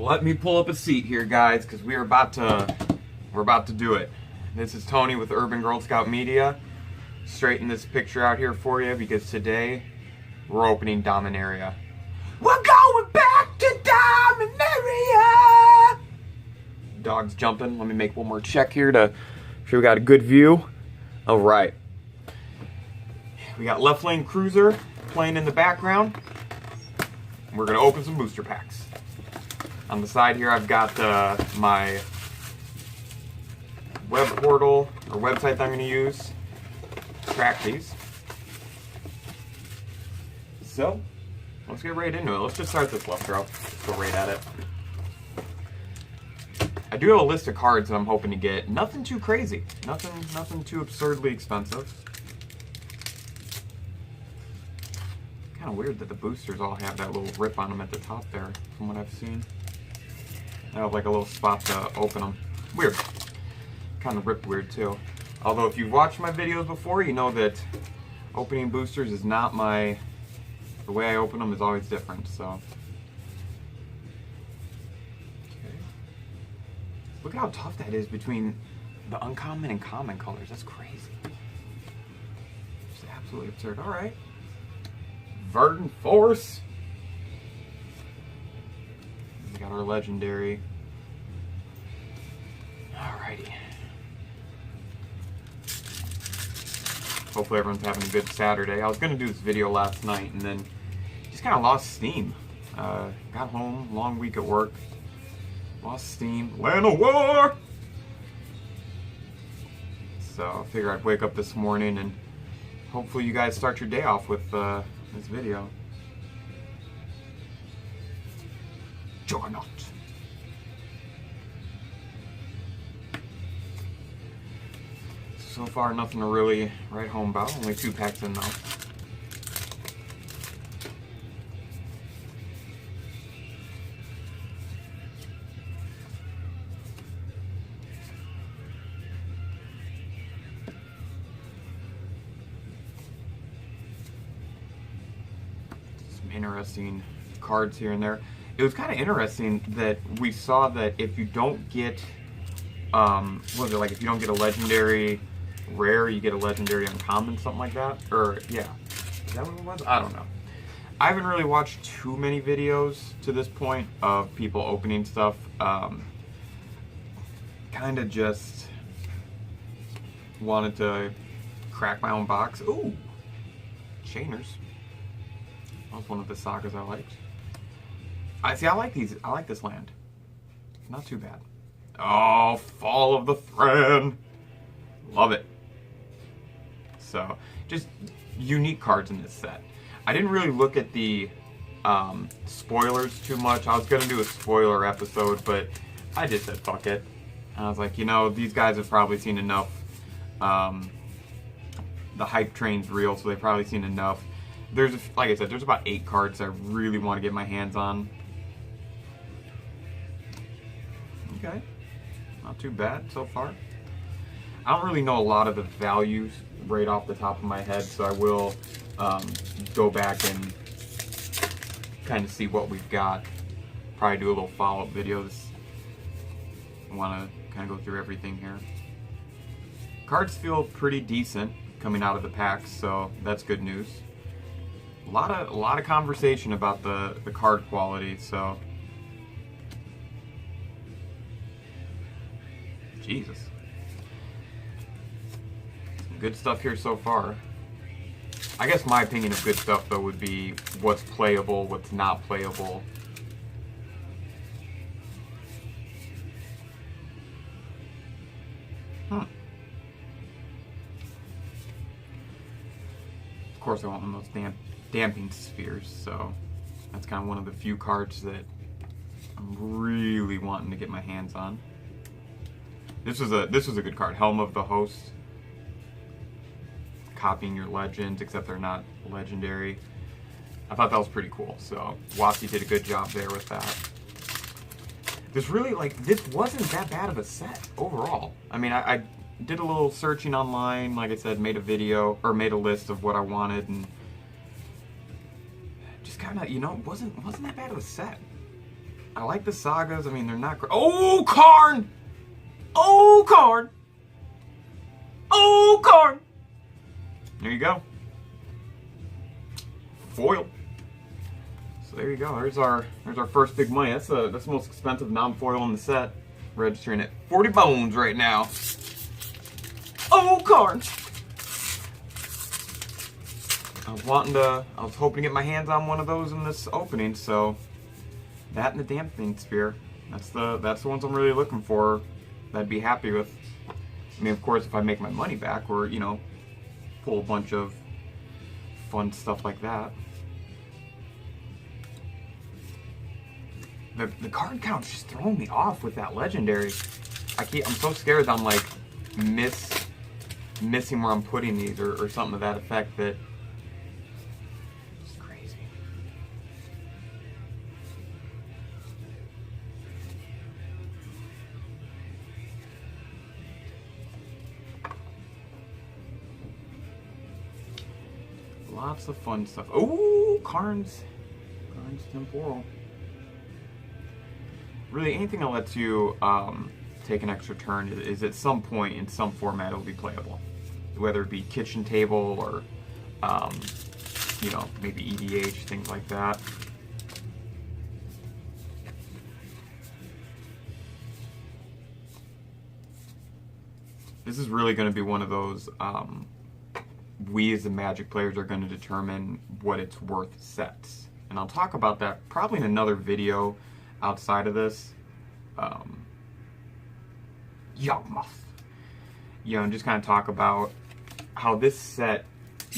Let me pull up a seat here, guys, because we're about to do it. This is Tony with Urban Girl Scout Media. Straighten this picture out here for you because today we're opening Dominaria. We're going back to Dominaria! Dog's jumping. Let me make one more check here to make sure we got a good view. All right. We got Left Lane Cruiser playing in the background. We're going to open some booster packs. On the side here, I've got my web portal or website that I'm going to use to track these. So, let's get right into it. Let's just start this left row. Let's go right at it. I do have a list of cards that I'm hoping to get. Nothing too crazy. Nothing too absurdly expensive. Kind of weird that the boosters all have that little rip on them at the top there, from what I've seen. I have like a little spot to open them. Weird. Kind of ripped weird too. Although if you've watched my videos before, you know that opening boosters is not my... The way I open them is always different, so... Okay. Look at how tough that is between the uncommon and common colors. That's crazy. Just absolutely absurd. Alright. Verdant Force. We got our legendary. Alrighty. Hopefully everyone's having a good Saturday. I was going to do this video last night and then just kind of lost steam. Got home, long week at work. Lost steam. Land of War! So I figured I'd wake up this morning and hopefully you guys start your day off with this video. Juggernaut. So far, nothing to really write home about. Only 2 packs in though. Some interesting cards here and there. It was kind of interesting that we saw that if you don't get, what was it, like if you don't get a legendary rare, you get a legendary uncommon, something like that? Or, yeah. Is that what it was? I don't know. I haven't really watched too many videos to this point of people opening stuff. Kind of just wanted to crack my own box. Ooh! Chainers. That was one of the sagas I liked. I like these. I like this land. Not too bad. Oh, Fall of the Thran. Love it. So, just unique cards in this set. I didn't really look at the spoilers too much. I was going to do a spoiler episode, but I just said fuck it. And I was like, you know, these guys have probably seen enough. The hype train's real, so they've probably seen enough. There's, like I said, there's about 8 cards I really want to get my hands on. Okay, not too bad so far. I don't really know a lot of the values right off the top of my head, so I will go back and kind of see what we've got. Probably do a little follow-up video. I want to kind of go through everything here. Cards feel pretty decent coming out of the packs, so that's good news. A lot of conversation about the card quality, so... Jesus. Some good stuff here so far. I guess my opinion of good stuff, though, would be what's playable, what's not playable. Of course, I want one of those damping spheres, so that's kind of one of the few cards that I'm really wanting to get my hands on. This was a good card. Helm of the Host. Copying your legends, except they're not legendary. I thought that was pretty cool. So Wasi did a good job there with that. This really, like, this wasn't that bad of a set overall. I mean, I did a little searching online. Like I said, made a video or made a list of what I wanted, and just kind of, you know, wasn't that bad of a set. I like the sagas. I mean, they're not great. Oh, Karn! Oh, Karn! Oh, Karn! There you go. Foil. So there you go. There's our first big money. That's the most expensive non-foil in the set. Registering at 40 bones right now. Oh, Karn! I was hoping to get my hands on one of those in this opening, so that and the Damping Spear. That's the ones I'm really looking for. That I'd be happy with. I mean, of course, if I make my money back, or, you know, pull a bunch of fun stuff like that. The card count's just throwing me off with that legendary. I'm so scared that I'm like missing where I'm putting these or something to that effect that it's crazy. Lots of fun stuff. Oh, Karn's Temporal. Really, anything that lets you take an extra turn is at some point in some format it'll be playable. Whether it be kitchen table or, you know, maybe EDH, things like that. This is really going to be one of those, we as the Magic players are going to determine what it's worth sets. And I'll talk about that probably in another video outside of this. Yawgmoth. You know, and just kind of talk about how this set,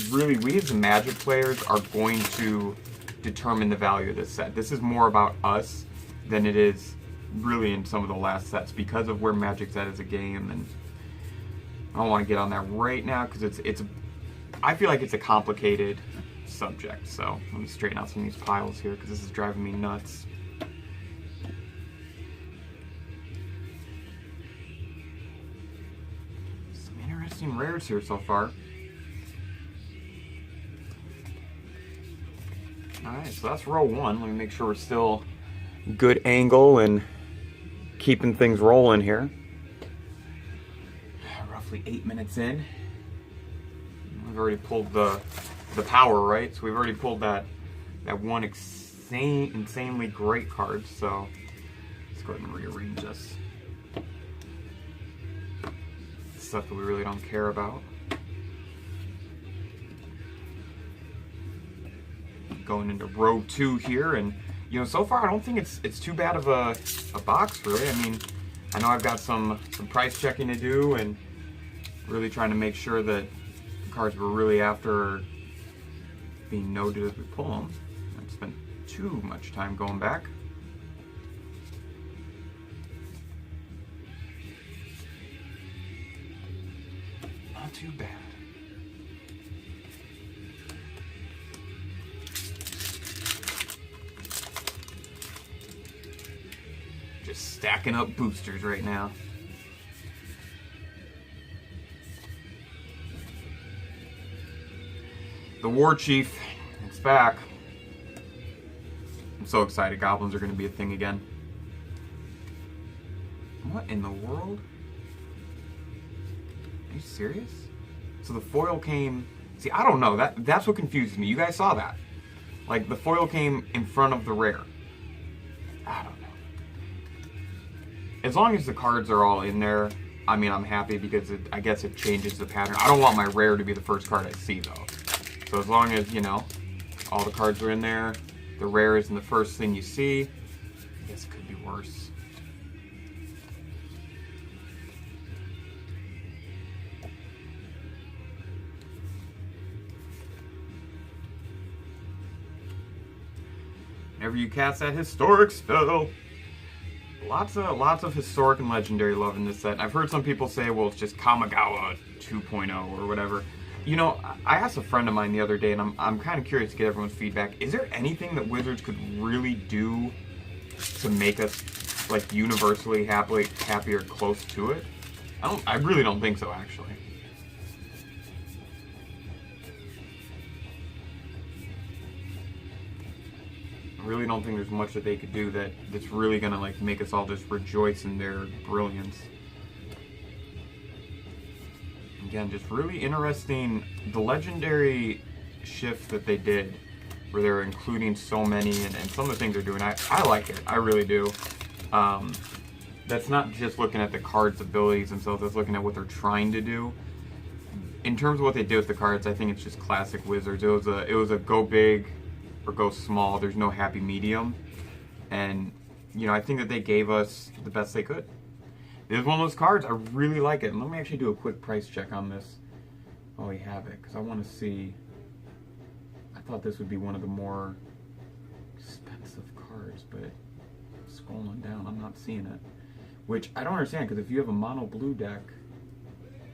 really, we as the Magic players are going to determine the value of this set. This is more about us than it is really in some of the last sets because of where Magic's at as a game. And I don't want to get on that right now because I feel like it's a complicated subject. So let me straighten out some of these piles here because this is driving me nuts. Some interesting rares here so far. Alright, so that's row one. Let me make sure we're still good angle and keeping things rolling here. Roughly 8 minutes in. We've already pulled the power, right? So we've already pulled that one insanely great card. So let's go ahead and rearrange this. Stuff that we really don't care about. Going into row two here, and you know, so far I don't think it's too bad of a box, really. I mean, I know I've got some price checking to do and really trying to make sure that the cards we're really after are being noted as we pull them. I haven't spent too much time going back. Not too bad. Just stacking up boosters right now. The War Chief, it's back. I'm so excited. Goblins are going to be a thing again. What in the world? Are you serious? So the foil came... See, I don't know. That's what confuses me. You guys saw that. Like, the foil came in front of the rare. I don't know. As long as the cards are all in there, I mean, I'm happy because I guess it changes the pattern. I don't want my rare to be the first card I see, though. So as long as, you know, all the cards are in there, the rare isn't the first thing you see, I guess it could be worse. Whenever you cast that historic spell, lots of historic and legendary love in this set. I've heard some people say, well, it's just Kamigawa 2.0 or whatever. You know, I asked a friend of mine the other day, and I'm kind of curious to get everyone's feedback. Is there anything that Wizards could really do to make us, like, universally happy or close to it? I really don't think so, actually. really don't think there's much that they could do that's really gonna like make us all just rejoice in their brilliance. Again, just really interesting, the legendary shift that they did, where they're including so many, and some of the things they're doing, I like it, I really do. That's not just looking at the cards' abilities themselves, that's looking at what they're trying to do. In terms of what they did with the cards, I think it's just classic Wizards. It was a go big or go small. There's no happy medium, and you know, I think that they gave us the best they could. This is one of those cards, I really like it. And let me actually do a quick price check on this while we have it, because I want to see. I thought this would be one of the more expensive cards, but scrolling down, I'm not seeing it. Which I don't understand, because if you have a mono blue deck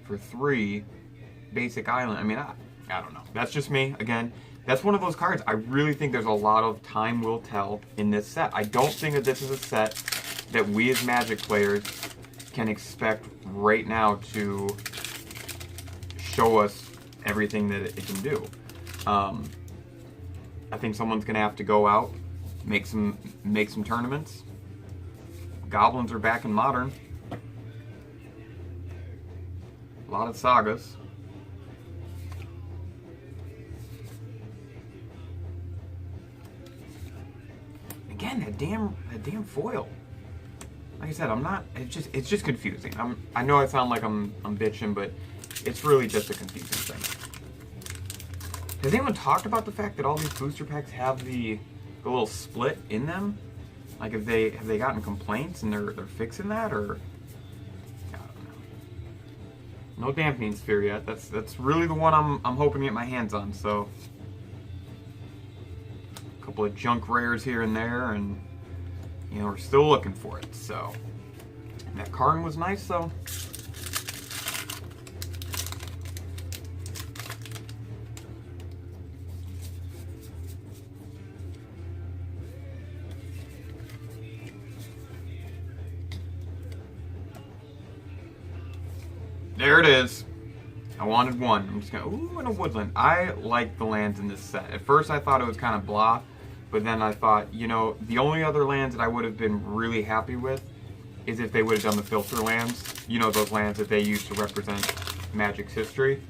for 3 basic island, I mean, I don't know. That's just me. Again, that's one of those cards. I really think there's a lot of time will tell in this set. I don't think that this is a set that we as Magic players can expect right now to show us everything that it can do. I think someone's gonna have to go out, make some tournaments. Goblins are back in Modern. A lot of sagas. Again, that damn foil. Like I said, it's just confusing. I know I sound like I'm bitching, but it's really just a confusing thing. Has anyone talked about the fact that all these booster packs have the little split in them? Like, have they gotten complaints and they're fixing that, or I don't know. No dampening sphere yet. That's really the one I'm hoping to get my hands on. So a couple of junk rares here and there, and you know, we're still looking for it. So, and that Karn was nice though. There it is. I wanted one. I'm just gonna, ooh, in a woodland. I like the lands in this set. At first I thought it was kind of blah, but then I thought, you know, the only other lands that I would have been really happy with is if they would have done the filter lands. You know, those lands that they used to represent Magic's history.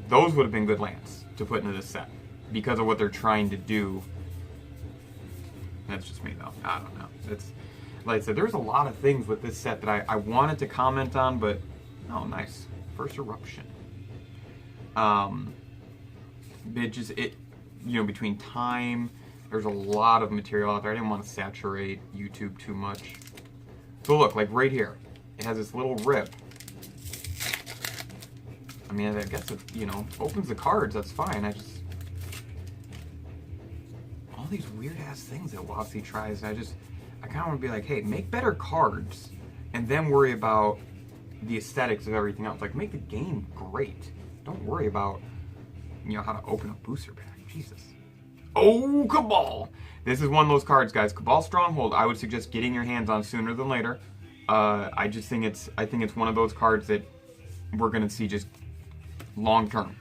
Those would have been good lands to put into this set because of what they're trying to do. That's just me though. I don't know. It's, like I said, there's a lot of things with this set that I wanted to comment on, but oh, nice. First Eruption. You know, between time, there's a lot of material out there. I didn't want to saturate YouTube too much. So look, like right here, it has this little rip. I mean, I guess it, you know, opens the cards, that's fine. All these weird ass things that Watsy tries, I kind of want to be like, hey, make better cards, and then worry about the aesthetics of everything else. Like, make the game great. Don't worry about, you know, how to open a booster pack. Jesus. Oh, Cabal! This is one of those cards, guys. Cabal Stronghold, I would suggest getting your hands on sooner than later. I think it's one of those cards that we're gonna see just long term.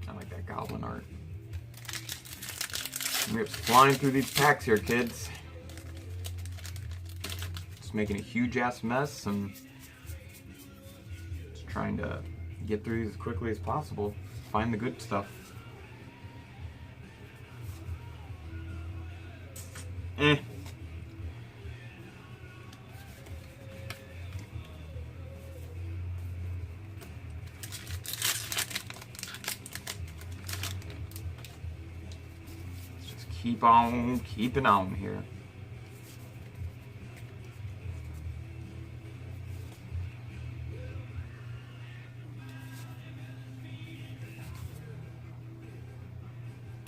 I like that goblin art. We're flying through these packs here, kids. Just making a huge ass mess and just trying to get through these as quickly as possible. Find the good stuff. Keep on keeping on here.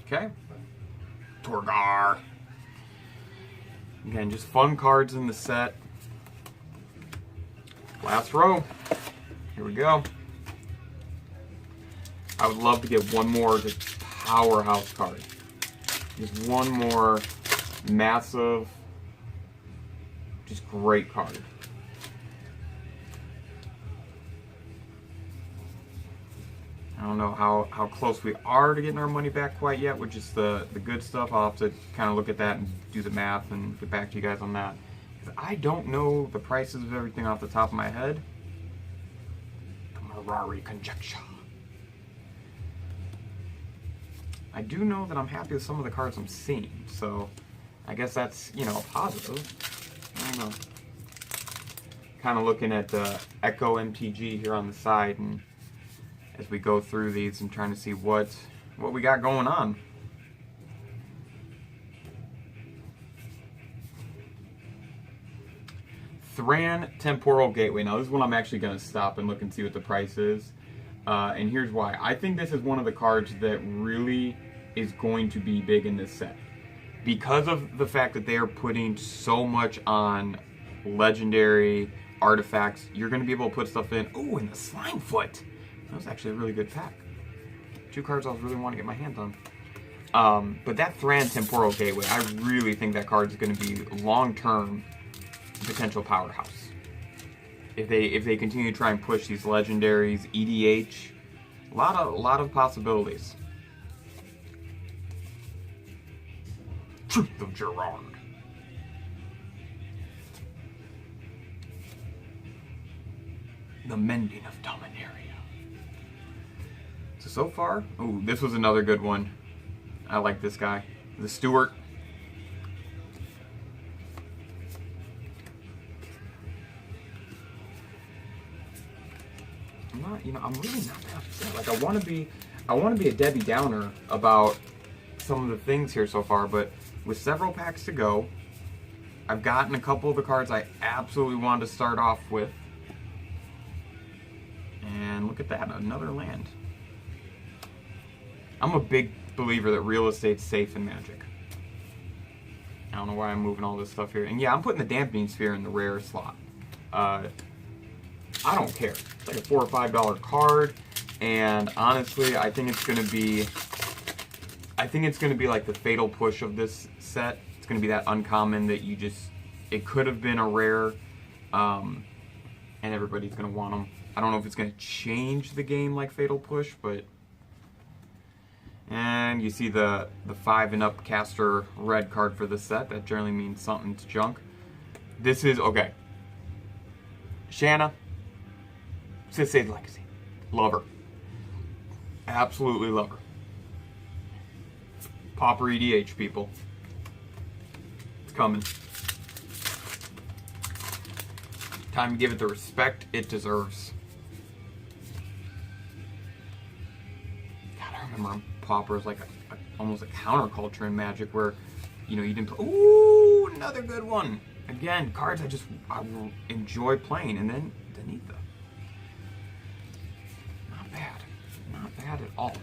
Okay. Torgar. Again, just fun cards in the set. Last row. Here we go. I would love to get one more just powerhouse card. Just one more massive, just great card. don't know how close we are to getting our money back quite yet, which is the good stuff. I'll have to kind of look at that and do the math and get back to you guys on that. I don't know the prices of everything off the top of my head. The Ferrari conjecture. I do know that I'm happy with some of the cards I'm seeing, so I guess that's, you know, a positive. I don't know. Kind of looking at Echo MTG here on the side, and as we go through these, I'm trying to see what we got going on. Thran Temporal Gateway. Now, this is one I'm actually going to stop and look and see what the price is. And here's why. I think this is one of the cards that really is going to be big in this set. Because of the fact that they are putting so much on legendary artifacts, you're going to be able to put stuff in. Oh, and the Slimefoot. That was actually a really good pack. 2 cards I was really wanting to get my hands on. But that Thran Temporal Gateway, I really think that card is going to be long-term potential powerhouse. If they continue to try and push these legendaries, EDH, a lot of possibilities. Truth of Gerard. The Mending of Dominaria. So far, oh, this was another good one. I like this guy, the Stewart. I'm really not that upset. Like, I want to be a Debbie Downer about some of the things here so far, but with several packs to go, I've gotten a couple of the cards I absolutely wanted to start off with. And look at that, another land. I'm a big believer that real estate's safe in Magic. I don't know why I'm moving all this stuff here. And yeah, I'm putting the Dampening Sphere in the rare slot. I don't care. It's like a $4 or $5 card, and honestly, I think it's gonna be like the fatal push of this set. It's gonna be that uncommon that it could have been a rare, and everybody's gonna want them. I don't know if it's gonna change the game like Fatal Push, but. And you see the 5 and up caster red card for the set. That generally means something to junk. This is, okay. Shanna, Sisay's Legacy. Love her. Absolutely love her. Pauper EDH, people. It's coming. Time to give it the respect it deserves. God, I remember Pauper is like almost a counterculture in Magic where, you know, you didn't play. Ooh, another good one. Again, cards I will enjoy playing. And then Danitha. Not bad. Not bad at all.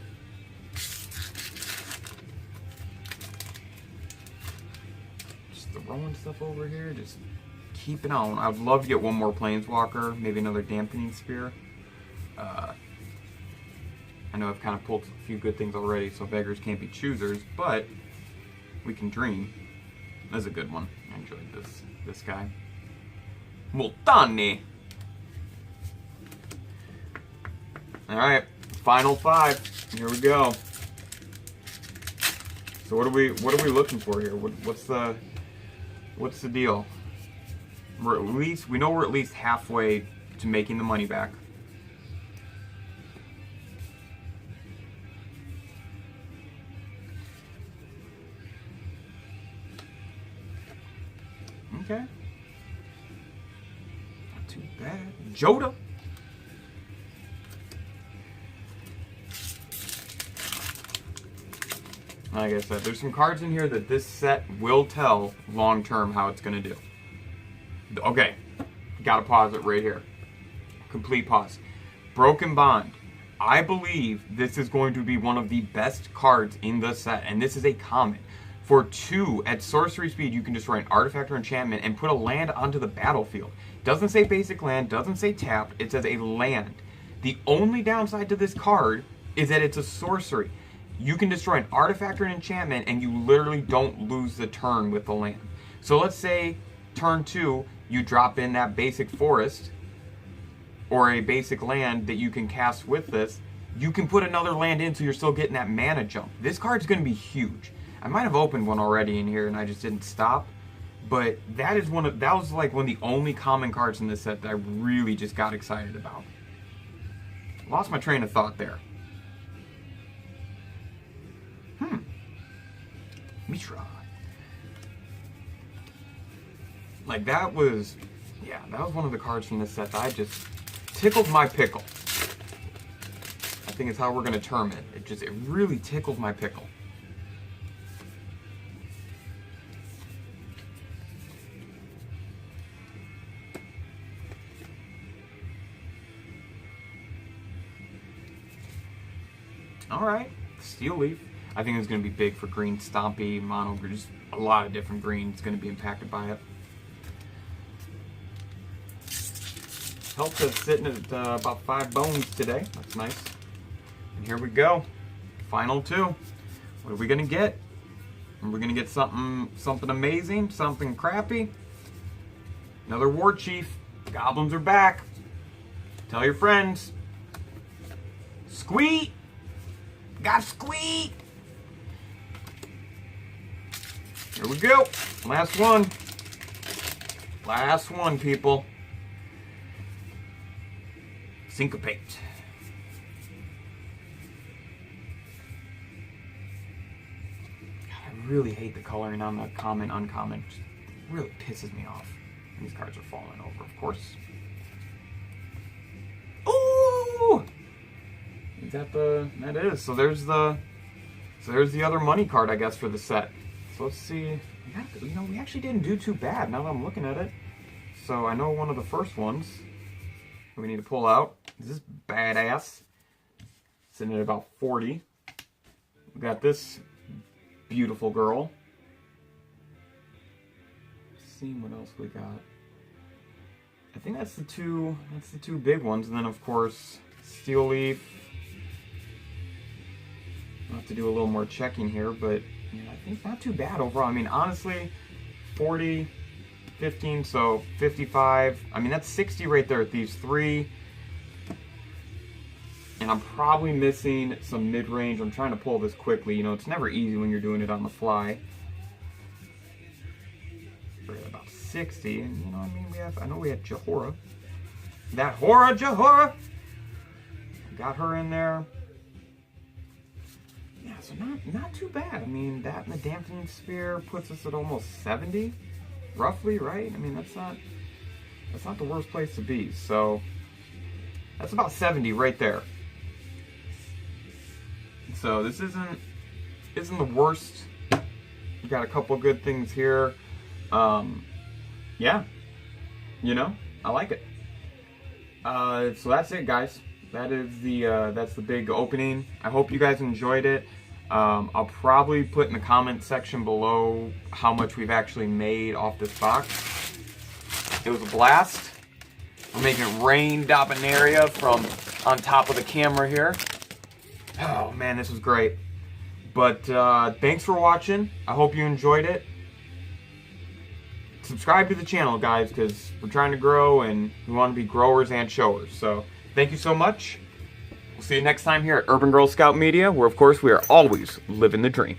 Just throwing stuff over here. Just keep it on. I'd love to get one more Planeswalker. Maybe another Dampening Sphere. I know I've kind of pulled a few good things already, so beggars can't be choosers, but we can dream. That's a good one. I enjoyed this guy. Multani. Alright, final 5. Here we go. So what are we looking for here? What's the deal? We know we're at least halfway to making the money back. Okay. Not too bad. Joda. Like I said, there's some cards in here that this set will tell long term how it's going to do. Okay. Gotta pause it right here. Complete pause. Broken Bond. I believe this is going to be one of the best cards in the set, and this is a common. For 2, at sorcery speed, you can destroy an artifact or enchantment and put a land onto the battlefield. Doesn't say basic land, doesn't say tapped, it says a land. The only downside to this card is that it's a sorcery. You can destroy an artifact or an enchantment and you literally don't lose the turn with the land. So let's say turn 2, you drop in that basic forest or a basic land that you can cast with this. you can put another land in so you're still getting that mana jump. This card's going to be huge. I might have opened one already in here and I just didn't stop. But that was like one of the only common cards in this set that I really just got excited about. Lost my train of thought there. Mishra. Like that was one of the cards from this set that I just tickled my pickle. I think it's how we're gonna term it. It really tickled my pickle. Alright, Steel Leaf. I think it's going to be big for green, stompy, mono, just a lot of different greens going to be impacted by it. Helps us sitting at about 5 bones today. That's nice. And here we go. Final 2. What are we going to get? Are we going to get something amazing? Something crappy? Another War Chief. Goblins are back. Tell your friends. Squeak! Got Squeak! Here we go. Last one. Last one, people. Syncopate. God, I really hate the coloring on the common, uncommon. It really pisses me off. These cards are falling over, of course. Ooh! Is that that is. So there's the other money card, I guess, for the set. So let's see. We actually didn't do too bad now that I'm looking at it. So I know one of the first ones we need to pull out. This is badass. Sitting at about 40. We got this beautiful girl. Let's see what else we got. I think that's the two big ones. And then of course, Steel Leaf. I'll have to do a little more checking here, but I think not too bad overall. I mean, honestly, 40, 15, so 55. I mean, that's 60 right there at these 3. And I'm probably missing some mid-range. I'm trying to pull this quickly. It's never easy when you're doing it on the fly. We're at about 60, and I know we had Jahora. That Jahora! Got her in there. Yeah, so not too bad. I mean, that and the Dampening Sphere puts us at almost 70, roughly, right? I mean, that's not the worst place to be. So that's about 70 right there. So this isn't the worst. We got a couple good things here. Yeah, I like it. So that's it, guys. That's the big opening. I hope you guys enjoyed it. I'll probably put in the comment section below how much we've actually made off this box. It was a blast. We're making it rain Dominaria from on top of the camera here. Oh man, this was great. But thanks for watching. I hope you enjoyed it. Subscribe to the channel, guys, because we're trying to grow and we want to be growers and showers. So thank you so much. We'll see you next time here at Urban Girl Scout Media, where of course we are always living the dream.